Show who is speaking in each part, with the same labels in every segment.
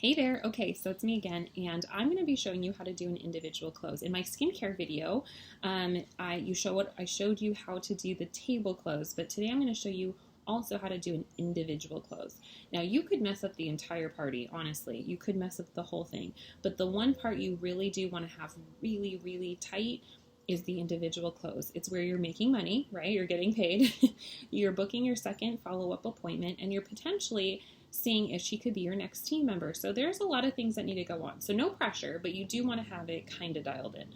Speaker 1: Hey there. Okay, so it's me again, and I'm going to be showing you how to do an individual close. In my skincare video, I showed you how to do the table close, but today I'm going to show you also how to do an individual close. Now, you could mess up the entire party, honestly. You could mess up the whole thing, but the one part you really do want to have really, really tight is the individual close. It's where you're making money, right? You're getting paid. You're booking your second follow-up appointment, and you're potentially seeing if she could be your next team member. So there's a lot of things that need to go on. So no pressure, but you do want to have it kind of dialed in.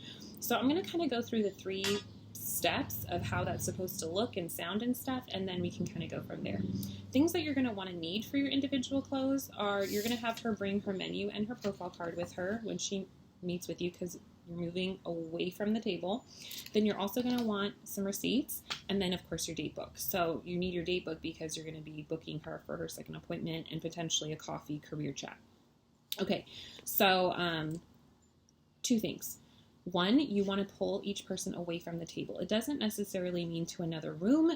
Speaker 1: So I'm going to kind of go through the 3 steps of how that's supposed to look and sound and stuff, and then we can kind of go from there. Things that you're going to want to need for your individual close are you're going to have her bring her menu and her profile card with her when she meets with you, because you're moving away from the table. Then you're also going to want some receipts, and then of course your date book. So you need your date book because you're going to be booking her for her second appointment and potentially a coffee career chat. Okay, so 2 things. One, you want to pull each person away from the table. It doesn't necessarily mean to another room.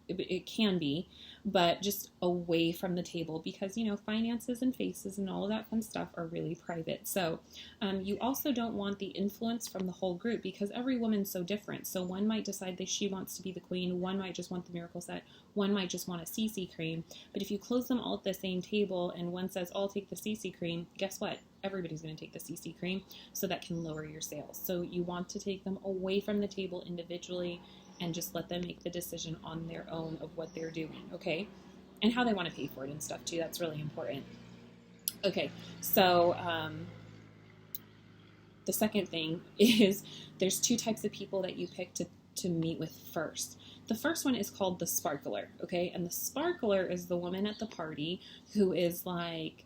Speaker 1: It can be, but just away from the table because, you know, finances and faces and all of that fun stuff are really private. So you also don't want the influence from the whole group because every woman's so different. So one might decide that she wants to be the queen. One might just want the miracle set. One might just want a CC cream. But if you close them all at the same table and one says, I'll take the CC cream, guess what? Everybody's going to take the CC cream, so that can lower your sales. So you want to take them away from the table individually and just let them make the decision on their own of what they're doing, okay? And how they want to pay for it and stuff too. That's really important. Okay, so the second thing is there's 2 types of people that you pick to meet with first. The first one is called the sparkler, okay? And the sparkler is the woman at the party who is like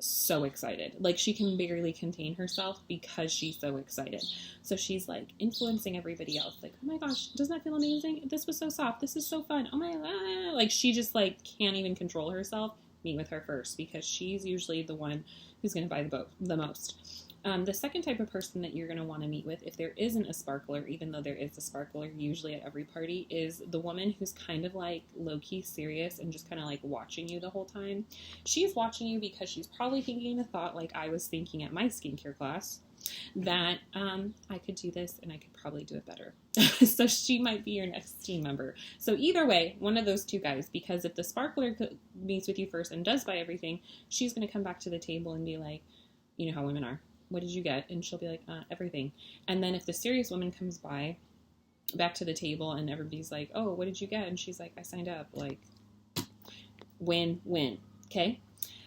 Speaker 1: so excited. Like she can barely contain herself because she's so excited. So she's like influencing everybody else. Like, oh my gosh, doesn't that feel amazing? This was so soft. This is so fun. Oh my God. Like she just like can't even control herself. Meet with her first because she's usually the one who's going to buy the most. The second type of person that you're going to want to meet with, if there isn't a sparkler, even though there is a sparkler usually at every party, is the woman who's kind of like low-key serious and just kind of like watching you the whole time. She's watching you because she's probably thinking the thought, like I was thinking at my skincare class, that I could do this and I could probably do it better. So she might be your next team member. So either way, one of those 2 guys, because if the sparkler meets with you first and does buy everything, she's going to come back to the table and be like, you know how women are. What did you get? And she'll be like, everything. And then if the serious woman comes by back to the table and everybody's like, oh, what did you get? And she's like, I signed up. Like, win, win. Okay?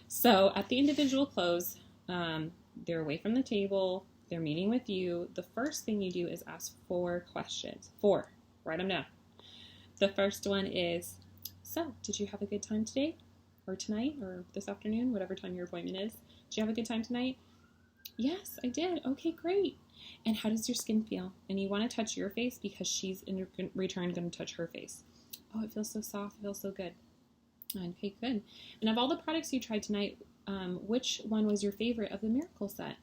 Speaker 1: So at the individual close, they're away from the table. They're meeting with you. The first thing you do is ask 4 questions. 4. Write them down. The first one is, so did you have a good time today? Or tonight? Or this afternoon? Whatever time your appointment is. Did you have a good time tonight? Yes, I did. Okay, great. And how does your skin feel? And you want to touch your face because she's in return going to touch her face. Oh, it feels so soft. It feels so good. Okay, good. And of all the products you tried tonight, which one was your favorite of the miracle set?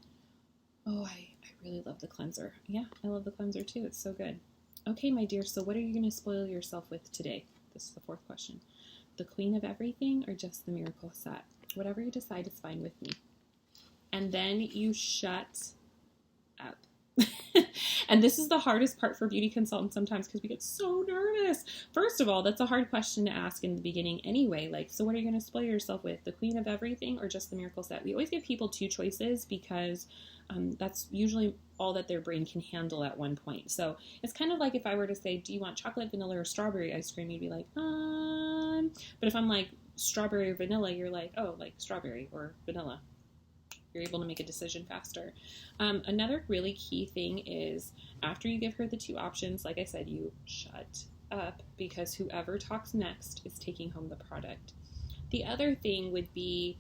Speaker 1: Oh, I really love the cleanser. Yeah, I love the cleanser too. It's so good. Okay, my dear, so what are you going to spoil yourself with today? This is the 4th question. The queen of everything or just the miracle set? Whatever you decide is fine with me. And then you shut up. And this is the hardest part for beauty consultants sometimes because we get so nervous. First of all, that's a hard question to ask in the beginning anyway. Like, so what are you going to spoil yourself with? The queen of everything or just the miracle set? We always give people 2 choices because that's usually all that their brain can handle at one point. So it's kind of like if I were to say, do you want chocolate, vanilla, or strawberry ice cream? You'd be like, But if I'm like strawberry or vanilla, you're like, oh, like strawberry or vanilla. You're able to make a decision faster. Another really key thing is after you give her the 2 options, like I said, you shut up because whoever talks next is taking home the product. The other thing would be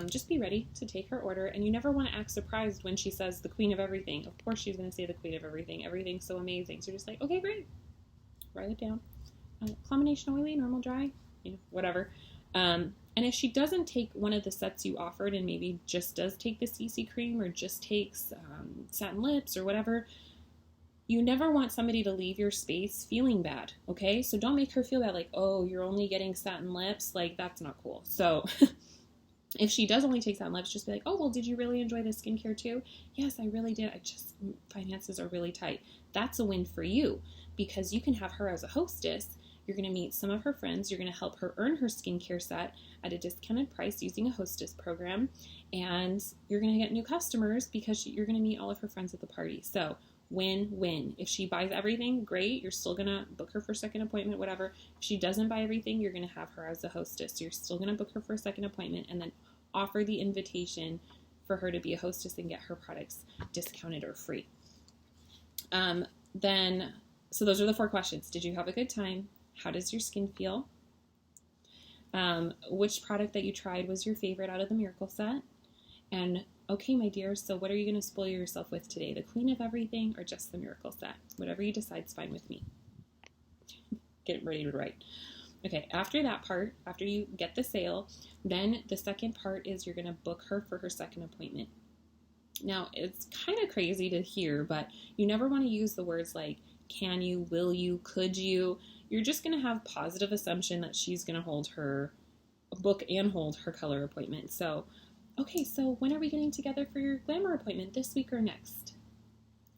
Speaker 1: just be ready to take her order, and you never want to act surprised when she says the queen of everything. Of course she's going to say the queen of everything. Everything's so amazing. So you're just like, okay, great. Write it down. Combination oily, normal dry, you know, whatever. And if she doesn't take one of the sets you offered and maybe just does take the CC cream or just takes satin lips or whatever, you never want somebody to leave your space feeling bad, okay? So don't make her feel bad like, oh, you're only getting satin lips. Like, that's not cool. So If she does only take that left, just be like, oh, well, did you really enjoy the skincare too? Yes, I really did. Finances are really tight. That's a win for you because you can have her as a hostess. You're going to meet some of her friends. You're going to help her earn her skincare set at a discounted price using a hostess program. And you're going to get new customers because you're going to meet all of her friends at the party. So win-win. If she buys everything, great. You're still going to book her for a second appointment, whatever. If she doesn't buy everything, you're going to have her as a hostess. You're still going to book her for a second appointment and then offer the invitation for her to be a hostess and get her products discounted or free. So those are the 4 questions. Did you have a good time? How does your skin feel? Which product that you tried was your favorite out of the miracle set? And okay, my dear, so what are you going to spoil yourself with today? The queen of everything or just the miracle set? Whatever you decide is fine with me. Get ready to write. Okay, after that part, after you get the sale, then the second part is you're going to book her for her second appointment. Now, it's kind of crazy to hear, but you never want to use the words like can you, will you, could you. You're just going to have positive assumption that she's going to book and hold her color appointment. So, okay, so when are we getting together for your glamour appointment? This week or next?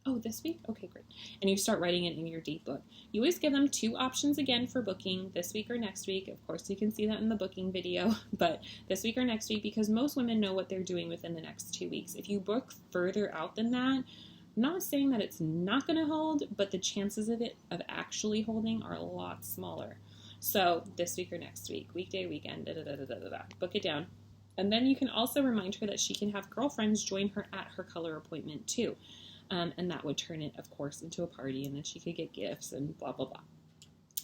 Speaker 1: Oh, this week? Okay, great. And you start writing it in your date book. You always give them 2 options again for booking, this week or next week. Of course, you can see that in the booking video, but this week or next week, because most women know what they're doing within the next 2 weeks. If you book further out than that, I'm not saying that it's not going to hold, but the chances of actually holding are a lot smaller. So this week or next week, weekday, weekend, book it down. And then you can also remind her that she can have girlfriends join her at her color appointment too. And that would turn it, of course, into a party, and then she could get gifts and blah, blah, blah.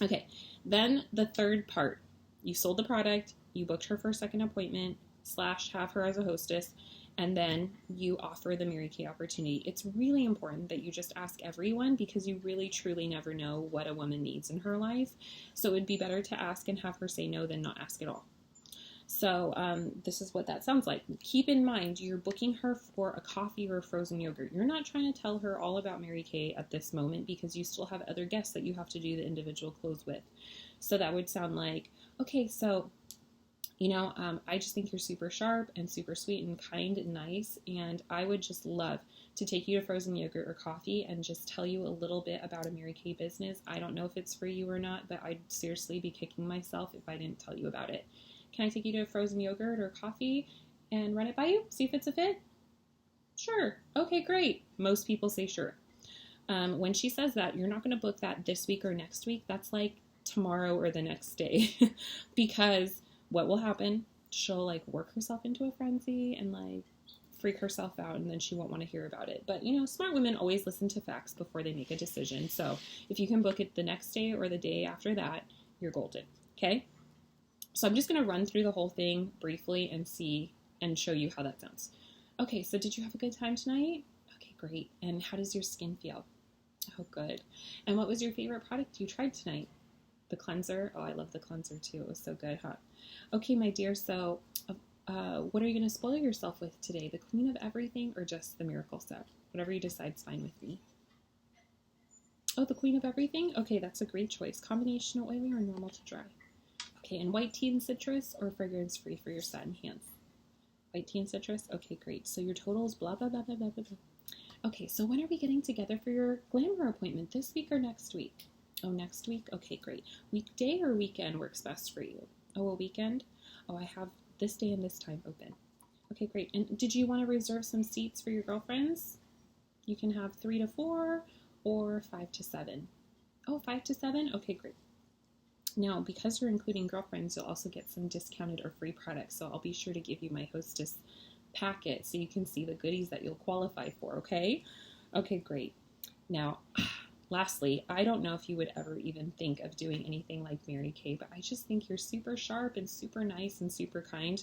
Speaker 1: Okay, then the third part. You sold the product, you booked her for a second appointment, / have her as a hostess, and then you offer the Mary Kay opportunity. It's really important that you just ask everyone because you really, truly never know what a woman needs in her life. So it would be better to ask and have her say no than not ask at all. So this is what that sounds like. Keep in mind, you're booking her for a coffee or a frozen yogurt. You're not trying to tell her all about Mary Kay at this moment because you still have other guests that you have to do the individual clothes with. So that would sound like, okay, so, I just think you're super sharp and super sweet and kind and nice, and I would just love to take you to frozen yogurt or coffee and just tell you a little bit about a Mary Kay business. I don't know if it's for you or not, but I'd seriously be kicking myself if I didn't tell you about it. Can I take you to a frozen yogurt or coffee and run it by you? See if it's a fit? Sure. Okay, great. Most people say sure. When she says that, you're not going to book that this week or next week. That's like tomorrow or the next day. Because what will happen? She'll work herself into a frenzy and freak herself out, and then she won't want to hear about it. But, smart women always listen to facts before they make a decision. So if you can book it the next day or the day after that, you're golden. Okay? So I'm just going to run through the whole thing briefly and show you how that sounds. Okay, so did you have a good time tonight? Okay, great. And how does your skin feel? Oh, good. And what was your favorite product you tried tonight? The cleanser? Oh, I love the cleanser too. It was so good, huh? Okay, my dear, so what are you going to spoil yourself with today? The queen of everything or just the miracle set? Whatever you decide is fine with me. Oh, the queen of everything? Okay, that's a great choice. Combination of oily or normal to dry? Okay, and white tea and citrus or fragrance-free for your satin hands? White tea and citrus? Okay, great. So your total is blah, blah, blah, blah, blah, blah. Okay, so when are we getting together for your glamour appointment? This week or next week? Oh, next week? Okay, great. Weekday or weekend works best for you? Oh, a weekend? Oh, I have this day and this time open. Okay, great. And did you want to reserve some seats for your girlfriends? You can have 3 to 4 or 5 to 7. Oh, 5 to 7? Okay, great. Now, because you're including girlfriends, you'll also get some discounted or free products. So I'll be sure to give you my hostess packet so you can see the goodies that you'll qualify for, okay? Okay, great. Now, lastly, I don't know if you would ever even think of doing anything like Mary Kay, but I just think you're super sharp and super nice and super kind.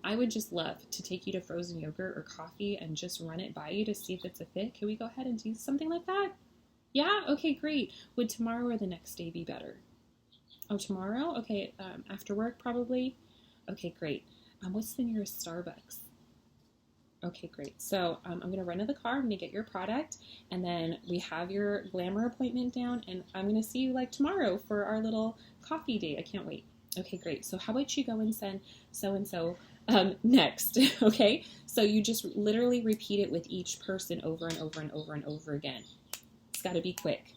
Speaker 1: I would just love to take you to frozen yogurt or coffee and just run it by you to see if it's a fit. Can we go ahead and do something like that? Yeah? Okay, great. Would tomorrow or the next day be better? Oh, tomorrow? Okay, after work probably? Okay, great. What's the nearest Starbucks? Okay, great. So I'm going to run to the car. I'm going to get your product, and then we have your glamour appointment down, and I'm going to see you tomorrow for our little coffee date. I can't wait. Okay, great. So how about you go and send so-and-so Next, okay? So you just literally repeat it with each person over and over and over and over again. It's got to be quick.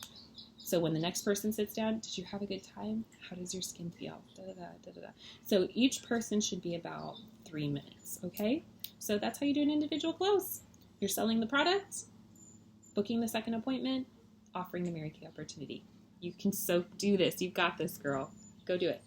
Speaker 1: So when the next person sits down, did you have a good time? How does your skin feel? Da, da, da, da, da, da. So each person should be about 3 minutes, okay? So that's how you do an individual close. You're selling the product, booking the second appointment, offering the Mary Kay opportunity. You can so do this. You've got this, girl. Go do it.